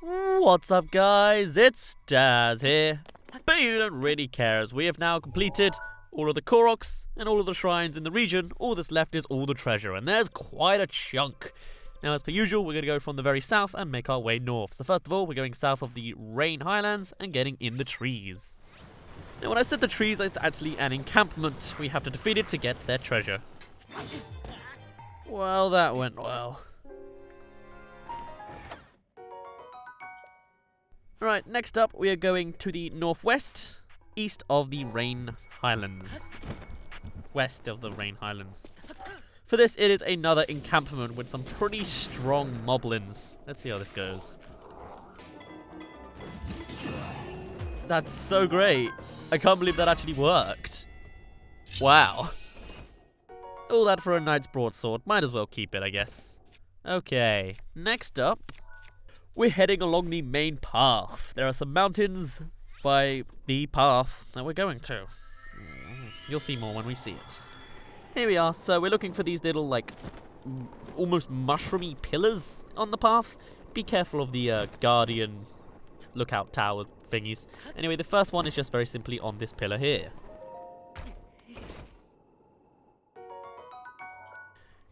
What's up, guys? It's Daz here. But you don't really care, as we have now completed all of the Koroks and all of the shrines in the region. All that's left is all the treasure, and there's quite a chunk. Now, as per usual, we're going to go from the very south and make our way north. So first of all, we're going south of the Rain Highlands and getting in the trees. Now, when I said the trees, it's actually an encampment. We have to defeat it to get their treasure. Well, that went well. Alright, next up we are going to the northwest, east of the Rain Highlands. West of the Rain Highlands. For this, it is another encampment with some pretty strong moblins. Let's see how this goes. That's so great. I can't believe that actually worked. Wow. All that for a knight's broadsword. Might as well keep it, I guess. Okay, next up, we're heading along the main path. There are some mountains by the path that we're going to. You'll see more when we see it. Here we are. So we're looking for these little, like, almost mushroomy pillars on the path. Be careful of the guardian lookout tower thingies. Anyway, the first one is just very simply on this pillar here.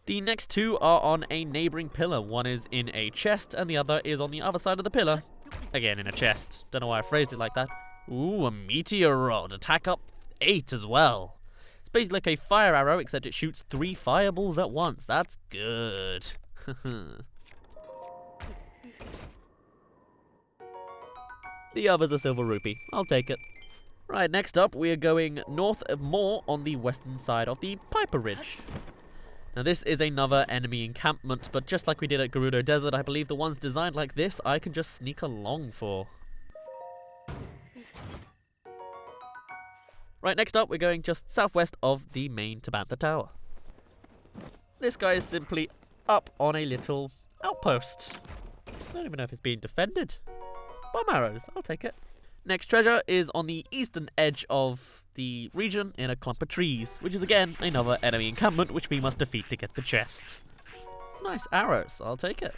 The next two are on a neighbouring pillar. One is in a chest and the other is on the other side of the pillar. Again, in a chest. Don't know why I phrased it like that. Ooh, a Meteor Rod. Attack up 8 as well. It's basically like a fire arrow, except it shoots 3 fireballs at once. That's good. The other's a silver rupee. I'll take it. Right, next up, we are going north of more on the western side of the Piper Ridge. Now this is another enemy encampment, but just like we did at Gerudo Desert, I believe the ones designed like this I can just sneak along for. Right, next up we're going just southwest of the main Tabantha Tower. This guy is simply up on a little outpost. I don't even know if it's being defended. Bomb arrows, I'll take it. Next treasure is on the eastern edge of the region in a clump of trees, which is again another enemy encampment which we must defeat to get the chest. Nice arrows, I'll take it.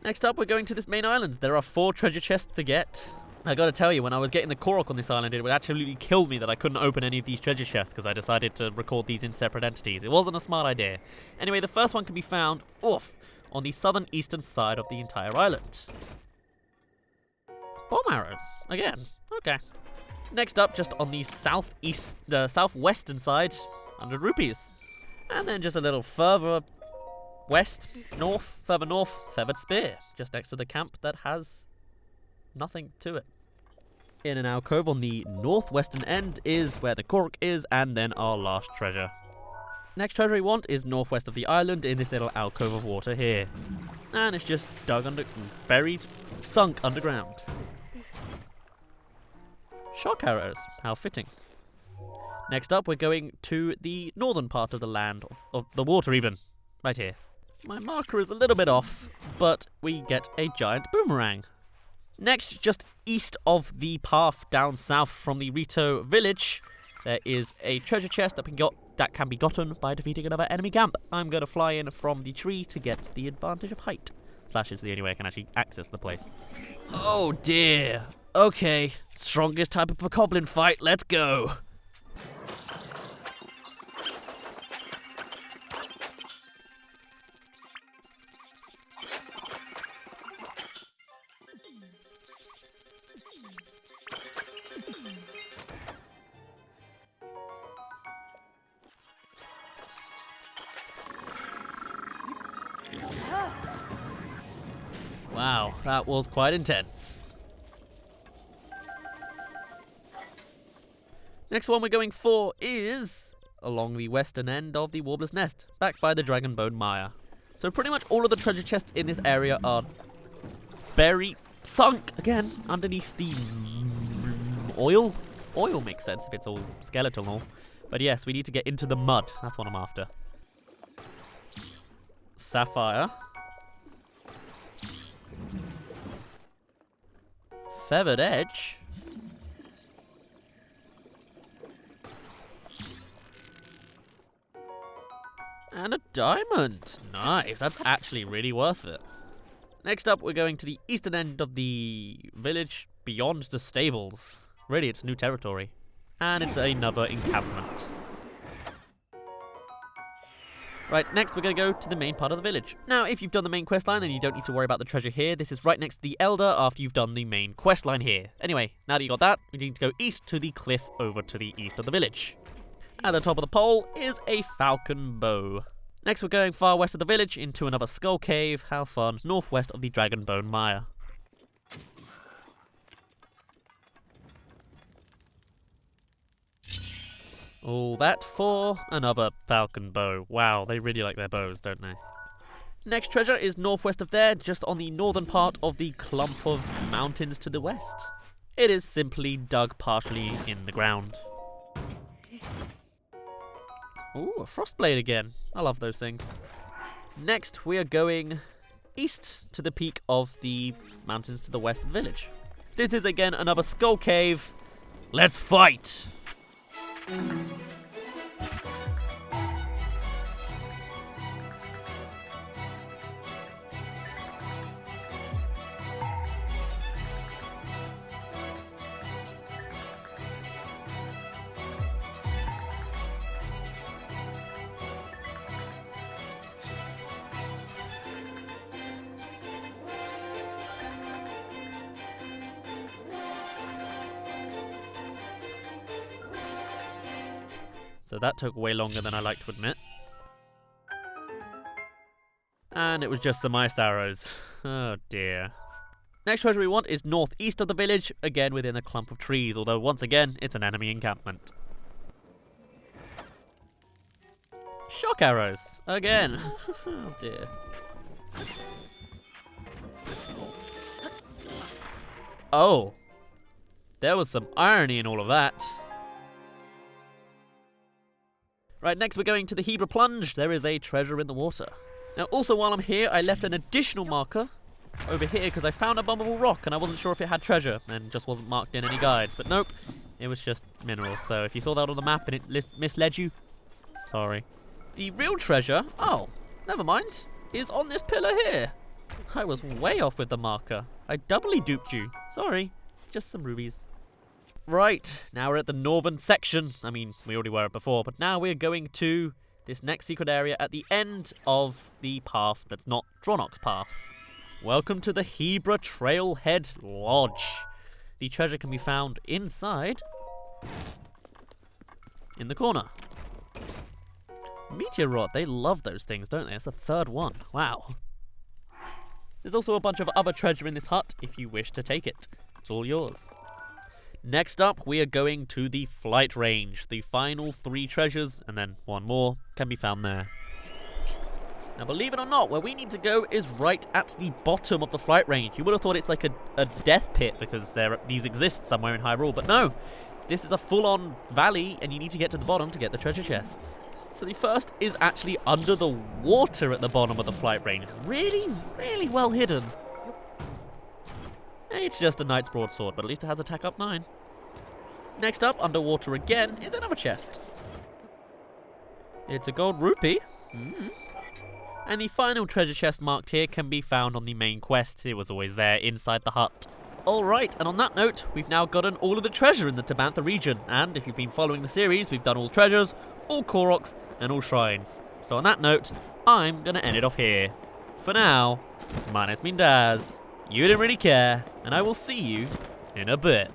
Next up we're going to this main island. There are 4 treasure chests to get. I gotta tell you, when I was getting the Korok on this island, it would absolutely kill me that I couldn't open any of these treasure chests because I decided to record these in separate entities. It wasn't a smart idea. Anyway, the first one can be found on the southern eastern side of the entire island. Bomb arrows. Again. Okay. Next up, just on the southwestern side, 100 rupees. And then just a little further further north, feathered spear. Just next to the camp that has nothing to it. In an alcove on the northwestern end is where the Korok is, and then our last treasure. Next treasure we want is northwest of the island in this little alcove of water here. And it's just sunk underground. Shock arrows, how fitting. Next up, we're going to the northern part of the land, of the water even, right here. My marker is a little bit off, but we get a giant boomerang. Next, just east of the path down south from the Rito village, there is a treasure chest that can be gotten by defeating another enemy camp. I'm going to fly in from the tree to get the advantage of height. Slash is the only way I can actually access the place. Oh dear. Okay, strongest type of goblin fight, let's go! Wow, that was quite intense. Next one we're going for is along the western end of the Warbler's Nest, back by the Dragonbone Mire. So pretty much all of the treasure chests in this area are sunk again underneath the oil. Oil makes sense if it's all skeletal. But yes, we need to get into the mud. That's what I'm after. Sapphire. Feathered Edge. And a diamond. Nice. That's actually really worth it. Next up, we're going to the eastern end of the village beyond the stables. Really, it's new territory. And it's another encampment. Right, next we're going to go to the main part of the village. Now, if you've done the main quest line, then you don't need to worry about the treasure here. This is right next to the Elder after you've done the main quest line here. Anyway, now that you got that, we need to go east to the cliff over to the east of the village. At the top of the pole is a Falcon Bow. Next we're going far west of the village into another skull cave. How fun, northwest of the Dragon Bone Mire. All that for another Falcon Bow. Wow, they really like their bows, don't they? Next treasure is northwest of there, just on the northern part of the clump of mountains to the west. It is simply dug partially in the ground. Ooh, a Frostblade again. I love those things. Next, we are going east to the peak of the mountains to the west of the village. This is again another skull cave. Let's fight! So that took way longer than I like to admit. And it was just some ice arrows. Oh dear. Next treasure we want is northeast of the village, again within a clump of trees, although once again, it's an enemy encampment. Shock arrows, again. Oh dear. Oh. There was some irony in all of that. Right, next we're going to the Hebra Plunge. There is a treasure in the water. Now, also while I'm here, I left an additional marker over here because I found a bumpable rock and I wasn't sure if it had treasure and just wasn't marked in any guides. But nope, it was just minerals. So if you saw that on the map and it misled you, sorry. The real treasure, oh, never mind, is on this pillar here. I was way off with the marker. I doubly duped you. Sorry, just some rubies. Right, now we're at the northern section. I mean, we already were before, but now we're going to this next secret area at the end of the path that's not Dronok's path. Welcome to the Hebra Trailhead Lodge. The treasure can be found inside, in the corner. Meteor Rod, they love those things, don't they? It's the third one. Wow. There's also a bunch of other treasure in this hut if you wish to take it. It's all yours. Next up, we are going to the flight range. The final 3 treasures, and then one more, can be found there. Now, believe it or not, where we need to go is right at the bottom of the flight range. You would have thought it's like a death pit because these exist somewhere in Hyrule, but no. This is a full-on valley, and you need to get to the bottom to get the treasure chests. So the first is actually under the water at the bottom of the flight range. Really, really well hidden. It's just a knight's broadsword, but at least it has attack up 9. Next up, underwater again, is another chest. It's a gold rupee. And the final treasure chest marked here can be found on the main quest. It was always there inside the hut. Alright, and on that note, we've now gotten all of the treasure in the Tabantha region. And if you've been following the series, we've done all treasures, all Koroks, and all shrines. So on that note, I'm going to end it off here. For now, my name's been Daz. You didn't really care, and I will see you in a bit.